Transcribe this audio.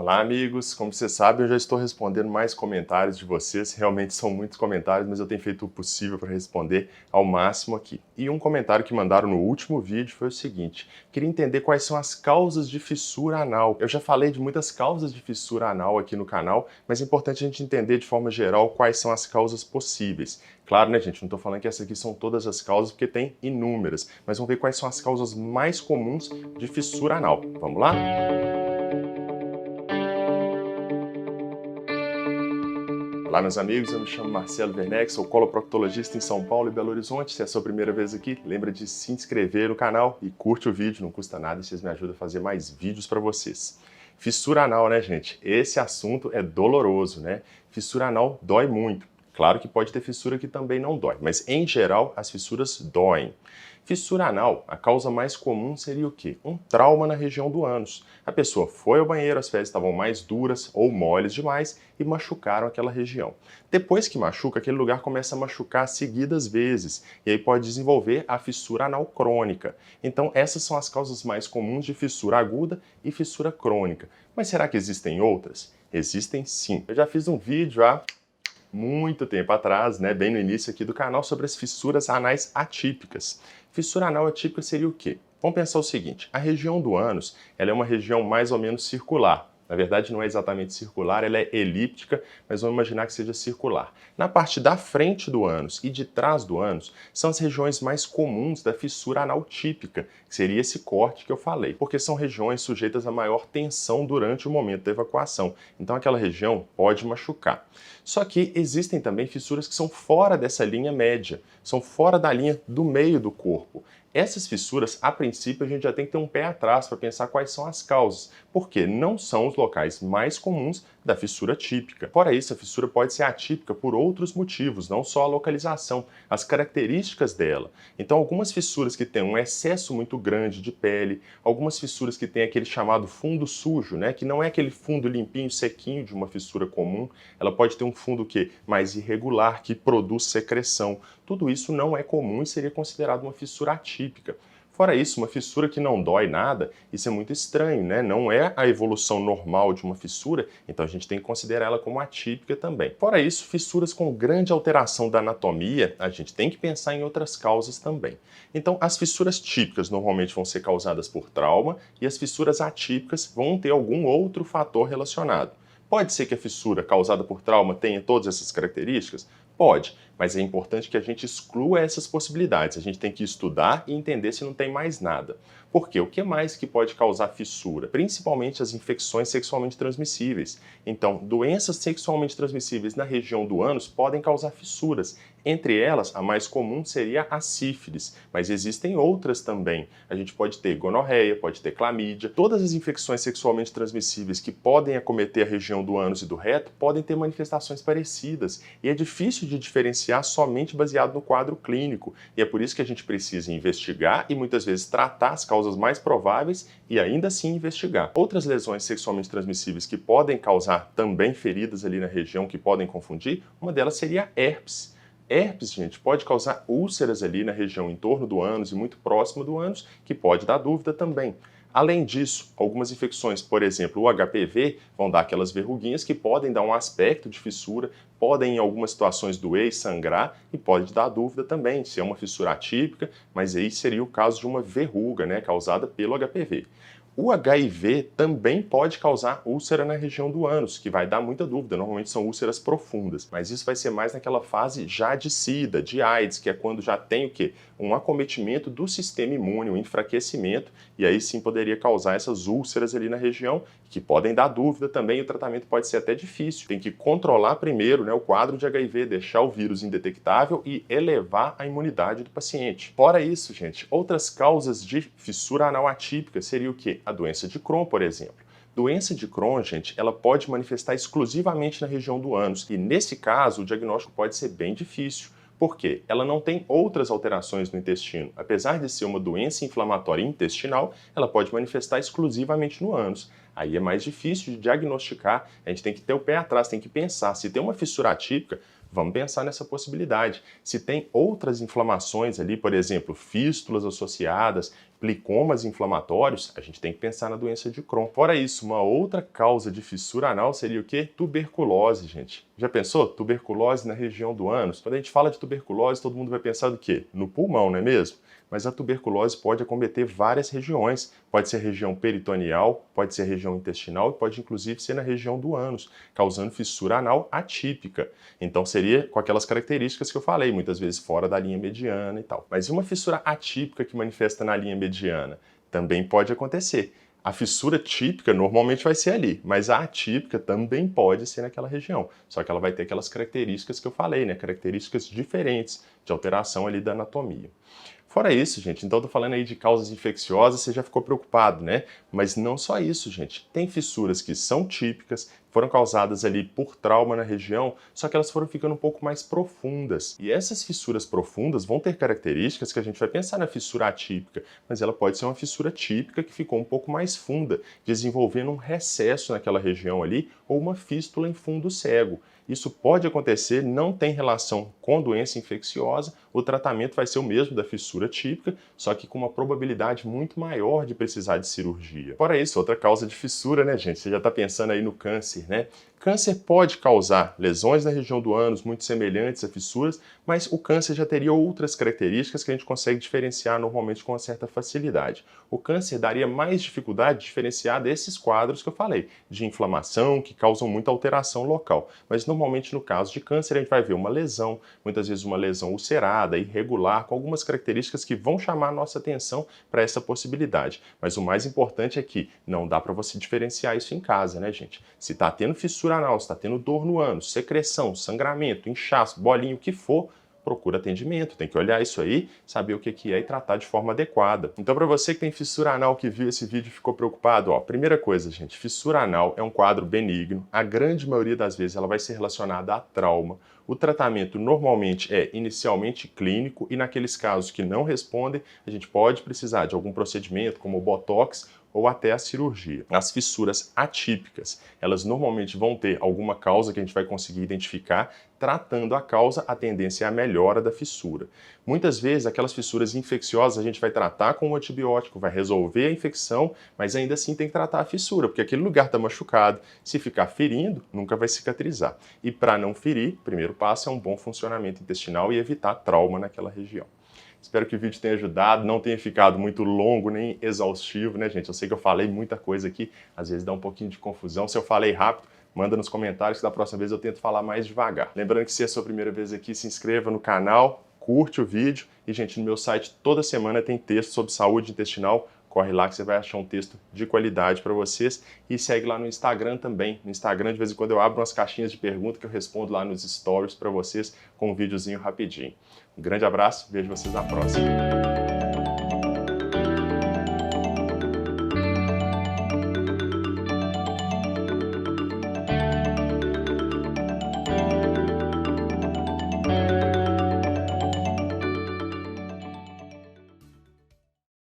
Olá, amigos! Como vocês sabem, eu já estou respondendo mais comentários de vocês. Realmente são muitos comentários, mas eu tenho feito o possível para responder ao máximo aqui. E um comentário que mandaram no último vídeo foi o seguinte: queria entender quais são as causas de fissura anal. Eu já falei de muitas causas de fissura anal aqui no canal, mas é importante a gente entender de forma geral quais são as causas possíveis. Claro, né, gente? Não estou falando que essas aqui são todas as causas, porque tem inúmeras, mas vamos ver quais são as causas mais comuns de fissura anal. Vamos lá? Olá, meus amigos, eu me chamo Marcelo Werneck, sou coloproctologista em São Paulo e Belo Horizonte. Se é a sua primeira vez aqui, lembra de se inscrever no canal e curte o vídeo, não custa nada e vocês me ajudam a fazer mais vídeos para vocês. Fissura anal, né, gente? Esse assunto é doloroso, né? Fissura anal dói muito. Claro que pode ter fissura que também não dói, mas em geral as fissuras doem. Fissura anal, a causa mais comum seria o quê? Um trauma na região do ânus. A pessoa foi ao banheiro, as fezes estavam mais duras ou moles demais e machucaram aquela região. Depois que machuca, aquele lugar começa a machucar seguidas vezes e aí pode desenvolver a fissura anal crônica. Então essas são as causas mais comuns de fissura aguda e fissura crônica. Mas será que existem outras? Existem sim. Eu já fiz um vídeo há muito tempo atrás, né, bem no início aqui do canal, sobre as fissuras anais atípicas. Fissura anal atípica seria o quê? Vamos pensar o seguinte: a região do ânus, ela é uma região mais ou menos circular. Na verdade, não é exatamente circular, ela é elíptica, mas vamos imaginar que seja circular. Na parte da frente do ânus e de trás do ânus são as regiões mais comuns da fissura anal típica, que seria esse corte que eu falei, porque são regiões sujeitas a maior tensão durante o momento da evacuação. Então aquela região pode machucar. Só que existem também fissuras que são fora dessa linha média, são fora da linha do meio do corpo. Essas fissuras, a princípio, a gente já tem que ter um pé atrás para pensar quais são as causas, porque não são os locais mais comuns da fissura típica. Fora isso, a fissura pode ser atípica por outros motivos, não só a localização, as características dela. Então, algumas fissuras que têm um excesso muito grande de pele, algumas fissuras que têm aquele chamado fundo sujo, né, que não é aquele fundo limpinho, sequinho de uma fissura comum, ela pode ter um fundo que mais irregular, que produz secreção. Tudo isso não é comum e seria considerado uma fissura atípica. Fora isso, uma fissura que não dói nada, isso é muito estranho, né? Não é a evolução normal de uma fissura, então a gente tem que considerar ela como atípica também. Fora isso, fissuras com grande alteração da anatomia, a gente tem que pensar em outras causas também. Então, as fissuras típicas normalmente vão ser causadas por trauma e as fissuras atípicas vão ter algum outro fator relacionado. Pode ser que a fissura causada por trauma tenha todas essas características? Pode, mas é importante que a gente exclua essas possibilidades. A gente tem que estudar e entender se não tem mais nada. Por quê? O que mais que pode causar fissura? Principalmente as infecções sexualmente transmissíveis. Então, doenças sexualmente transmissíveis na região do ânus podem causar fissuras. Entre elas, a mais comum seria a sífilis, mas existem outras também. A gente pode ter gonorreia, pode ter clamídia. Todas as infecções sexualmente transmissíveis que podem acometer a região do ânus e do reto podem ter manifestações parecidas. E é difícil de diferenciar somente baseado no quadro clínico. E é por isso que a gente precisa investigar e muitas vezes tratar as causas mais prováveis e ainda assim investigar. Outras lesões sexualmente transmissíveis que podem causar também feridas ali na região que podem confundir, uma delas seria herpes. Herpes, gente, pode causar úlceras ali na região em torno do ânus e muito próximo do ânus, que pode dar dúvida também. Além disso, algumas infecções, por exemplo, o HPV, vão dar aquelas verruguinhas que podem dar um aspecto de fissura, podem em algumas situações doer e sangrar e pode dar dúvida também se é uma fissura atípica, mas aí seria o caso de uma verruga, né, causada pelo HPV. O HIV também pode causar úlcera na região do ânus, que vai dar muita dúvida, normalmente são úlceras profundas, mas isso vai ser mais naquela fase já de SIDA, de AIDS, que é quando já tem o quê? Um acometimento do sistema imune, um enfraquecimento, e aí sim poderia causar essas úlceras ali na região, que podem dar dúvida também, o tratamento pode ser até difícil. Tem que controlar primeiro, né, o quadro de HIV, deixar o vírus indetectável e elevar a imunidade do paciente. Fora isso, gente, outras causas de fissura anal atípica seria o quê? A doença de Crohn, por exemplo. Doença de Crohn, gente, ela pode manifestar exclusivamente na região do ânus e nesse caso o diagnóstico pode ser bem difícil. Por quê? Ela não tem outras alterações no intestino. Apesar de ser uma doença inflamatória intestinal, ela pode manifestar exclusivamente no ânus. Aí é mais difícil de diagnosticar, a gente tem que ter o pé atrás, tem que pensar. Se tem uma fissura atípica, vamos pensar nessa possibilidade. Se tem outras inflamações ali, por exemplo, fístulas associadas, plicomas inflamatórios, a gente tem que pensar na doença de Crohn. Fora isso, uma outra causa de fissura anal seria o quê? Tuberculose, gente. Já pensou? Tuberculose na região do ânus? Quando a gente fala de tuberculose, todo mundo vai pensar do quê? No pulmão, não é mesmo? Mas a tuberculose pode acometer várias regiões. Pode ser a região peritoneal, pode ser a região intestinal e pode inclusive ser na região do ânus, causando fissura anal atípica. Então seria com aquelas características que eu falei, muitas vezes fora da linha mediana e tal. Mas e uma fissura atípica que manifesta na linha mediana? Também pode acontecer. A fissura típica normalmente vai ser ali, mas a atípica também pode ser naquela região. Só que ela vai ter aquelas características que eu falei, né? Características diferentes de alteração ali da anatomia. Fora isso, gente, então eu tô falando aí de causas infecciosas, você já ficou preocupado, né? Mas não só isso, gente. Tem fissuras que são típicas, foram causadas ali por trauma na região, só que elas foram ficando um pouco mais profundas. E essas fissuras profundas vão ter características que a gente vai pensar na fissura atípica, mas ela pode ser uma fissura típica que ficou um pouco mais funda, desenvolvendo um recesso naquela região ali, ou uma fístula em fundo cego. Isso pode acontecer, não tem relação com doença infecciosa, o tratamento vai ser o mesmo da fissura típica, só que com uma probabilidade muito maior de precisar de cirurgia. Fora isso, outra causa de fissura, né, gente? Você já está pensando aí no câncer, né? Câncer pode causar lesões na região do ânus muito semelhantes a fissuras, mas o câncer já teria outras características que a gente consegue diferenciar normalmente com uma certa facilidade. O câncer daria mais dificuldade de diferenciar desses quadros que eu falei, de inflamação, que causam muita alteração local. Mas normalmente no caso de câncer a gente vai ver uma lesão, muitas vezes uma lesão ulcerada, irregular, com algumas características que vão chamar a nossa atenção para essa possibilidade. Mas o mais importante é que não dá para você diferenciar isso em casa, né, gente? Se está tendo fissura anal, se está tendo dor no ânus, secreção, sangramento, inchaço, bolinho, o que for, procura atendimento, tem que olhar isso aí, saber o que é e tratar de forma adequada. Então, para você que tem fissura anal, que viu esse vídeo e ficou preocupado, ó, primeira coisa, gente, fissura anal é um quadro benigno, a grande maioria das vezes ela vai ser relacionada a trauma. O tratamento normalmente é inicialmente clínico e naqueles casos que não respondem, a gente pode precisar de algum procedimento como o botox ou até a cirurgia. As fissuras atípicas, elas normalmente vão ter alguma causa que a gente vai conseguir identificar. Tratando a causa, a tendência é a melhora da fissura. Muitas vezes, aquelas fissuras infecciosas a gente vai tratar com um antibiótico, vai resolver a infecção, mas ainda assim tem que tratar a fissura, porque aquele lugar está machucado. Se ficar ferindo, nunca vai cicatrizar. E para não ferir, o primeiro passo é um bom funcionamento intestinal e evitar trauma naquela região. Espero que o vídeo tenha ajudado, não tenha ficado muito longo nem exaustivo, né, gente? Eu sei que eu falei muita coisa aqui, às vezes dá um pouquinho de confusão. Se eu falei rápido, manda nos comentários que da próxima vez eu tento falar mais devagar. Lembrando que se é a sua primeira vez aqui, se inscreva no canal, curte o vídeo. E, gente, no meu site toda semana tem texto sobre saúde intestinal. Corre lá que você vai achar um texto de qualidade para vocês. E segue lá no Instagram também. No Instagram, de vez em quando, eu abro umas caixinhas de perguntas que eu respondo lá nos stories para vocês com um videozinho rapidinho. Um grande abraço, vejo vocês na próxima.